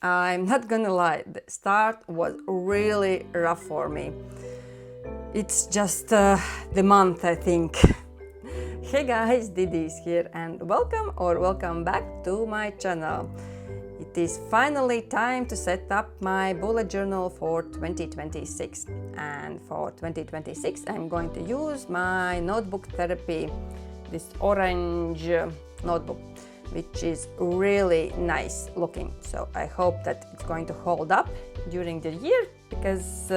I'm not gonna lie, the start was really rough for me. It's just the month, I think. Hey guys, DeeDee is here and welcome back to my channel. It is finally time to set up my bullet journal for 2026. And for 2026 I'm going to use my notebook therapy, this orange notebook, which is really nice looking. So I hope that it's going to hold up during the year, because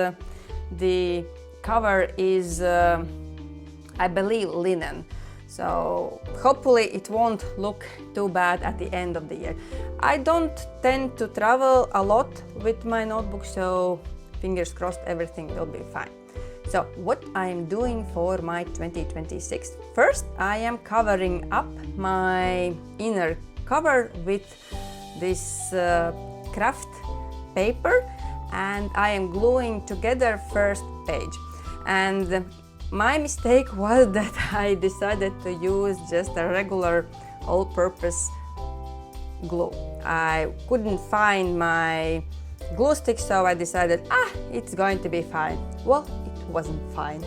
the cover is, I believe, linen. So hopefully it won't look too bad at the end of the year. I don't tend to travel a lot with my notebook, so fingers crossed everything will be fine. So what I am doing for my 2026. First, I am covering up my inner cover with this craft paper, and I am gluing together first page. And my mistake was that I decided to use just a regular all-purpose glue. I couldn't find my glue stick, so I decided, it's going to be fine. Well, it wasn't fine.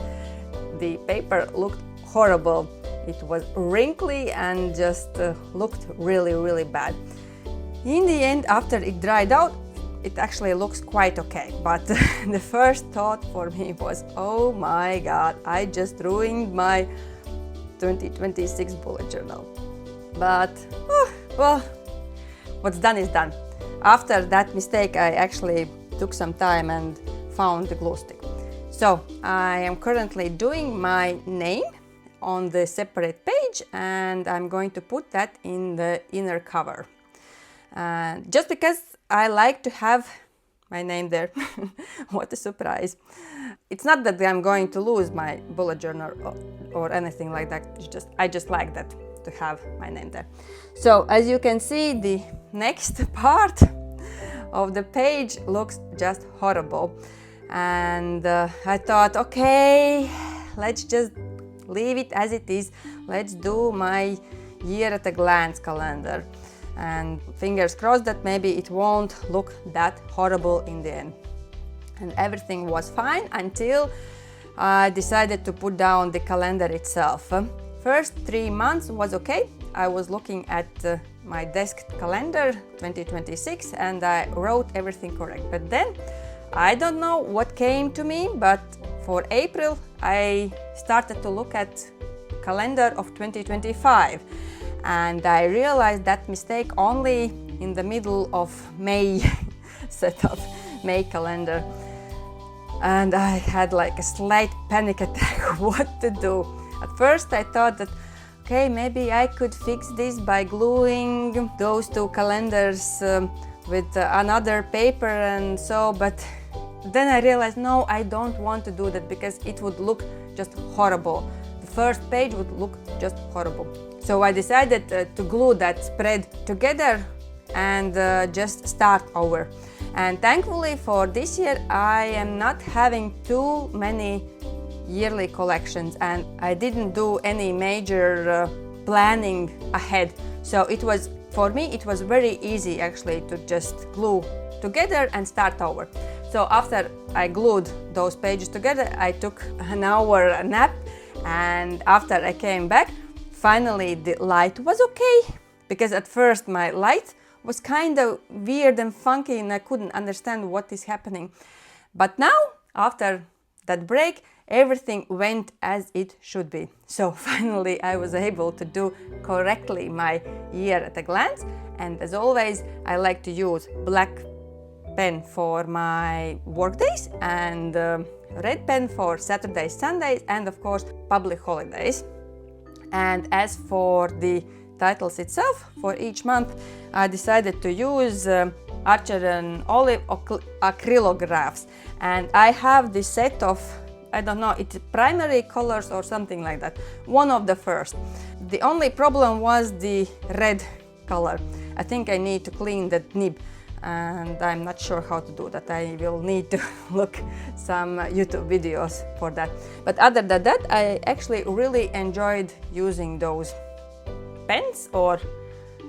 The paper looked horrible. It was wrinkly and just looked really bad. In the end, after it dried out, it actually looks quite okay, but the first thought for me was, oh my god, I just ruined my 2026 bullet journal. But well, what's done is done. After that mistake, I actually took some time and found the glue stick. So I am currently doing my name on the separate page, and I'm going to put that in the inner cover. Just because I like to have my name there. What a surprise. It's not that I'm going to lose my bullet journal or anything like that. I just like that, to have my name there. So as you can see, the next part of the page looks just horrible. And I thought, okay, let's just leave it as it is. Let's do my year at a glance calendar. And fingers crossed that maybe it won't look that horrible in the end. And everything was fine until I decided to put down the calendar itself. First 3 months was okay. I was looking at my desk calendar 2026 and I wrote everything correct. But then I don't know what came to me, but for April I started to look at calendar of 2025. And I realized that mistake only in the middle of May setup, May calendar. And I had like a slight panic attack what to do. At first I thought that, okay, maybe I could fix this by gluing those two calendars with another paper and so, but then I realized, no, I don't want to do that because it would look just horrible. The first page would look just horrible. So I decided to glue that spread together and just start over. And thankfully for this year, I am not having too many yearly collections, and I didn't do any major planning ahead. So it was, for me, it was very easy actually to just glue together and start over. So after I glued those pages together, I took an hour nap, and after I came back, finally the light was okay, because at first my light was kind of weird and funky and I couldn't understand what is happening. But now, after that break, everything went as it should be. So finally I was able to do correctly my year at a glance. And as always, I like to use black pen for my work days and red pen for Saturdays, Sundays, and of course public holidays. And as for the titles itself for each month, I decided to use Archer and Olive acrylographs. And I have this set of, I don't know, it's primary colors or something like that. One of the first. The only problem was the red color. I think I need to clean that nib, and I'm not sure how to do that. I will need to look some YouTube videos for that. But other than that, I actually really enjoyed using those pens or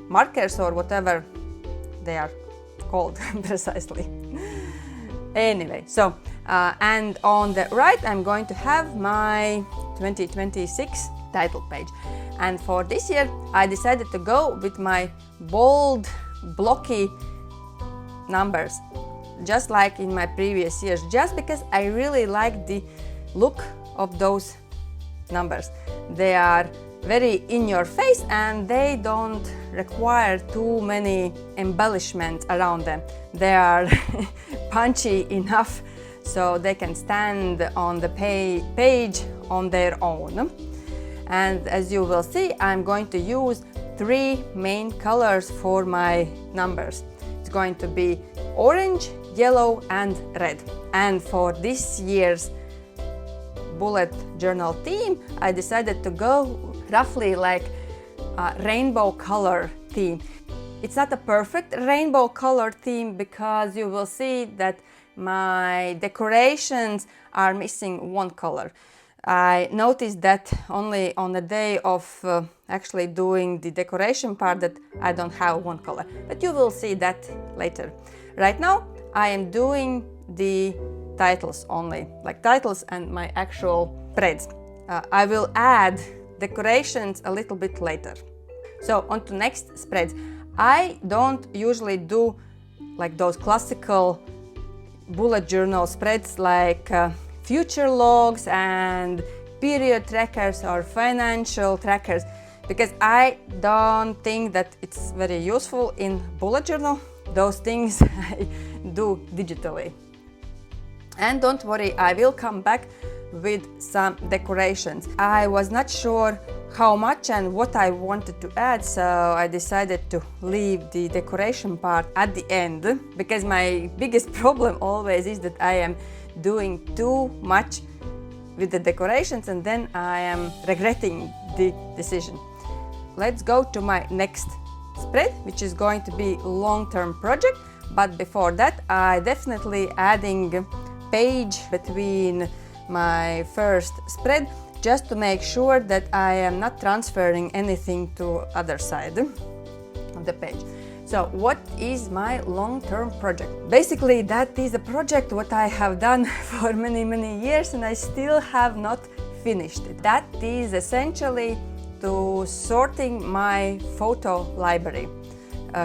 markers or whatever they are called precisely. Anyway, so and on the right I'm going to have my 2026 title page. And for this year I decided to go with my bold, blocky numbers, just like in my previous years, just because I really like the look of those numbers. They are very in your face and they don't require too many embellishments around them. They are punchy enough so they can stand on the page on their own. And as you will see, I'm going to use 3 main colors for my numbers. It's going to be orange, yellow and red. And for this year's bullet journal theme, I decided to go roughly like a rainbow color theme. It's not a perfect rainbow color theme because you will see that my decorations are missing one color. I noticed that only on the day of actually doing the decoration part that I don't have one color, but you will see that later. Right now I am doing the titles only, like titles and my actual spreads. I will add decorations a little bit later. So on to next spreads. I don't usually do like those classical bullet journal spreads like future logs and period trackers or financial trackers, because I don't think that it's very useful in bullet journal. Those things I do digitally. And don't worry, I will come back with some decorations. I was not sure how much and what I wanted to add, so I decided to leave the decoration part at the end, because my biggest problem always is that I am doing too much with the decorations and then I am regretting the decision. Let's go to my next spread, which is going to be long-term project, but before that I definitely adding page between my first spread, just to make sure that I am not transferring anything to other side of the page. So what is my long-term project? Basically that is a project what I have done for many years and I still have not finished it. That is essentially to sorting my photo library.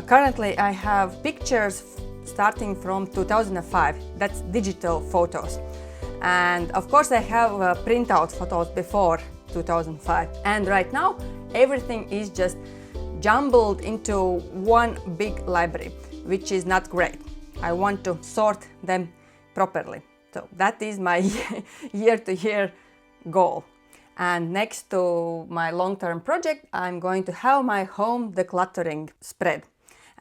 Currently I have pictures starting from 2005, that's digital photos. And of course I have printout photos before 2005. And right now everything is just jumbled into one big library, which is not great. I want to sort them properly. So that is my year-to-year goal. And next to my long-term project, I'm going to have my home decluttering spread.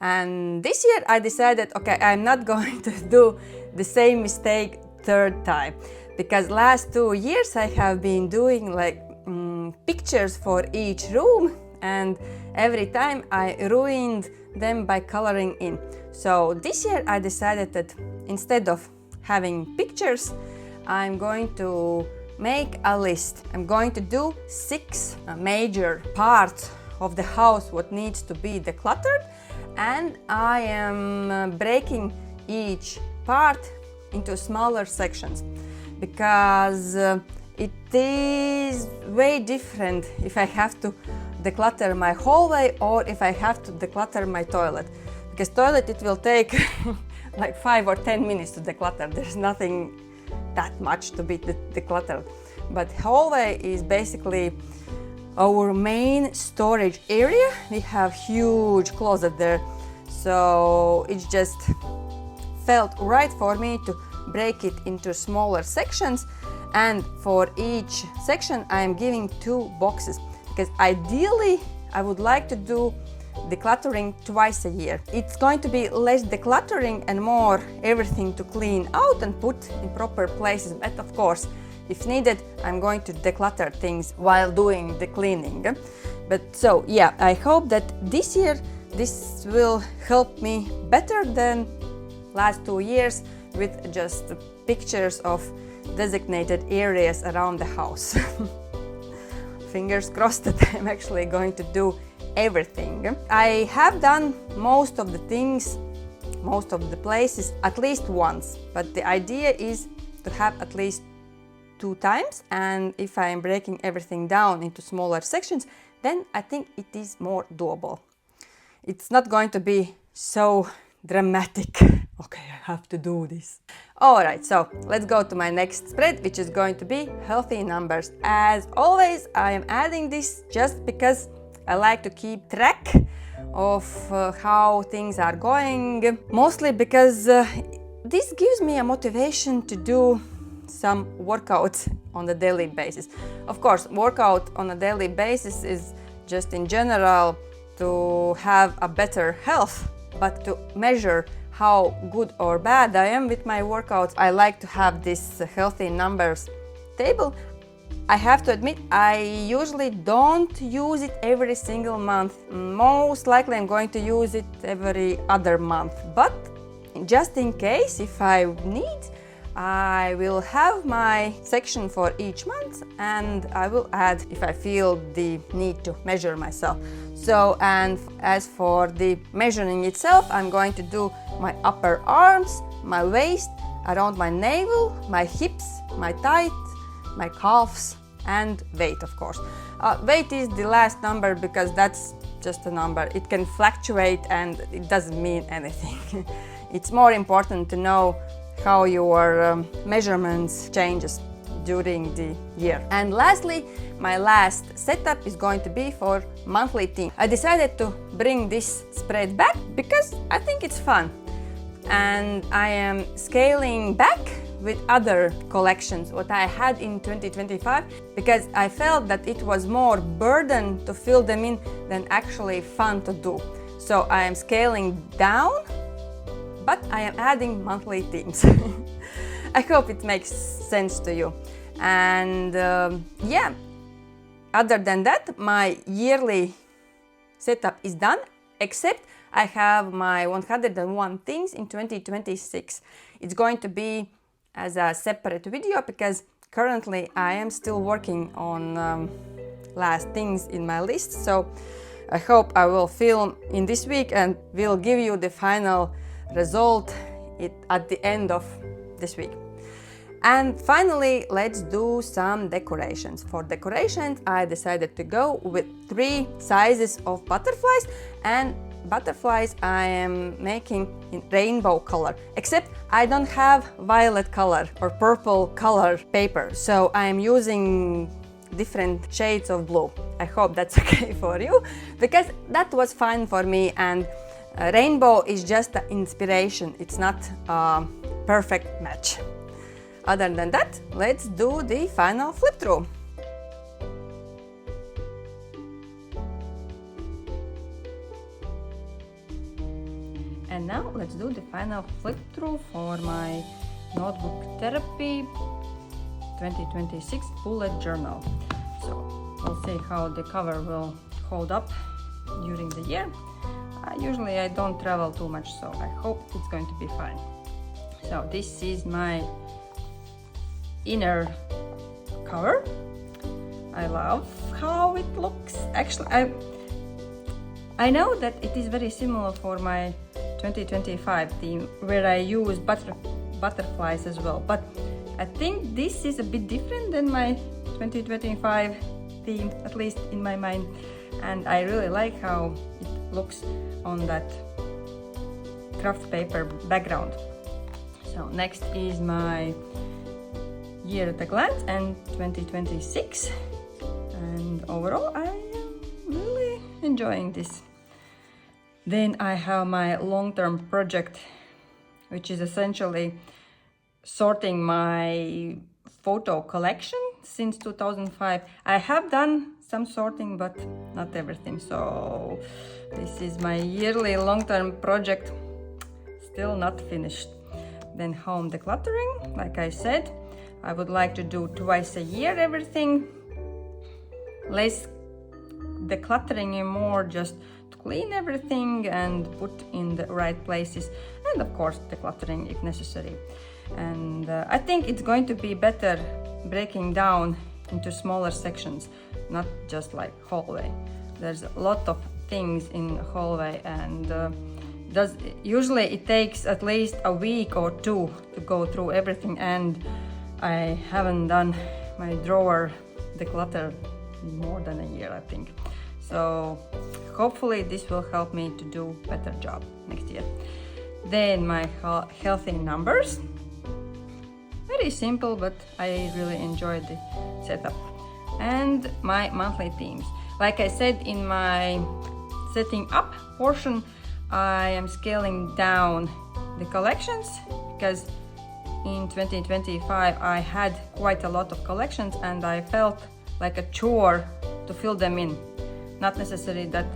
And this year I decided, okay, I'm not going to do the same mistake third time, because last 2 years I have been doing like pictures for each room and every time I ruined them by coloring in. So this year I decided that instead of having pictures, I'm going to make a list. I'm going to do 6 major parts of the house what needs to be decluttered, and I am breaking each part into smaller sections, because it is way different if I have to declutter my hallway or if I have to declutter my toilet. Because toilet it will take like 5 or 10 minutes to declutter. There's nothing that much to be decluttered. But hallway is basically our main storage area. We have huge closet there, so it just felt right for me to break it into smaller sections, and for each section I am giving 2 boxes, because ideally I would like to do decluttering twice a year. It's going to be less decluttering and more everything to clean out and put in proper places, but of course if needed I'm going to declutter things while doing the cleaning. But so yeah, I hope that this year this will help me better than last 2 years with just pictures of designated areas around the house. Fingers crossed that I'm actually going to do everything. I have done most of the things most of the places at least once, but the idea is to have at least 2 times, and if I am breaking everything down into smaller sections, then I think it is more doable. It's not going to be so dramatic. Okay, I have to do this. Alright, so let's go to my next spread, which is going to be healthy numbers. As always, I am adding this just because I like to keep track of how things are going, mostly because this gives me a motivation to do some workouts on a daily basis. Of course, workout on a daily basis is just in general to have a better health, but to measure how good or bad I am with my workouts, I like to have this healthy numbers table. I have to admit, I usually don't use it every single month. Most likely I'm going to use it every other month, but just in case, if I need, I will have my section for each month, and I will add if I feel the need to measure myself. So, and as for the measuring itself, I'm going to do my upper arms, my waist, around my navel, my hips, my thighs, my calves, and weight, of course. Weight is the last number because that's just a number. It can fluctuate and it doesn't mean anything. It's more important to know how your measurements changes during the year. And lastly, my last setup is going to be for monthly theme. I decided to bring this spread back because I think it's fun, and I am scaling back with other collections what I had in 2025, because I felt that it was more burden to fill them in than actually fun to do. So I am scaling down, but I am adding monthly themes. I hope it makes sense to you. And yeah, other than that, my yearly setup is done, except I have my 101 things in 2026. It's going to be as a separate video because currently I am still working on last things in my list. So I hope I will film in this week and will give you the final result at the end of this week. And finally, let's do some decorations. For decorations, I decided to go with 3 sizes of butterflies, and butterflies I am making in rainbow color, except I don't have violet color or purple color paper, so I am using different shades of blue. I hope that's okay for you, because that was fine for me, and rainbow is just an inspiration, it's not a perfect match. Other than that, let's do the final flip through. And now let's do the final flip through for my notebook therapy 2026 bullet journal. So we'll see how the cover will hold up during the year. Usually I don't travel too much, so I hope it's going to be fine. So this is my inner cover. I love how it looks. Actually, I know that it is very similar for my 2025 theme, where I use butterflies as well, but I think this is a bit different than my 2025 theme, at least in my mind, and I really like how it looks on that craft paper background. So next is my year at a glance and 2026, and overall I am really enjoying this. Then I have my long-term project, which is essentially sorting my photo collection since 2005. I have done some sorting, but not everything. So this is my yearly long-term project, still not finished. Then home decluttering, like I said, I would like to do twice a year everything. Less decluttering and more just to clean everything and put in the right places, and of course decluttering if necessary. And I think it's going to be better breaking down into smaller sections, not just like hallway. There's a lot of things in hallway, and usually it takes at least a week or two to go through everything, and I haven't done my drawer declutter in more than a year, I think. So hopefully this will help me to do better job next year. Then my healthy numbers. Very simple, but I really enjoyed the setup. And my monthly themes. Like I said in my setting up portion, I am scaling down the collections because in 2025 I had quite a lot of collections and I felt like a chore to fill them in. Not necessarily that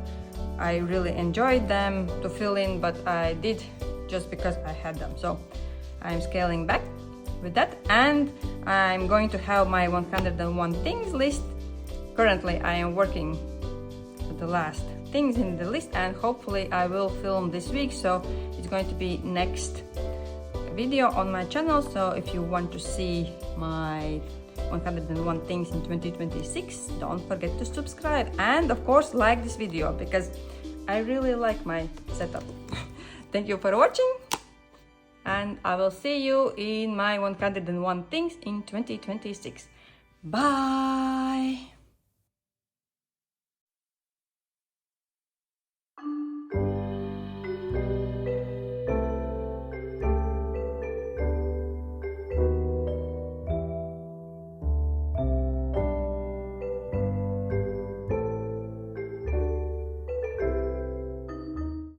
I really enjoyed them to fill in, but I did just because I had them. So I'm scaling back with that, and I'm going to have my 101 things list. Currently I am working with the last things in the list, and hopefully I will film this week, so it's going to be next video on my channel. So if you want to see my 101 things in 2026, don't forget to subscribe and of course like this video because I really like my setup. Thank you for watching, and I will see you in my 101 things in 2026. Bye.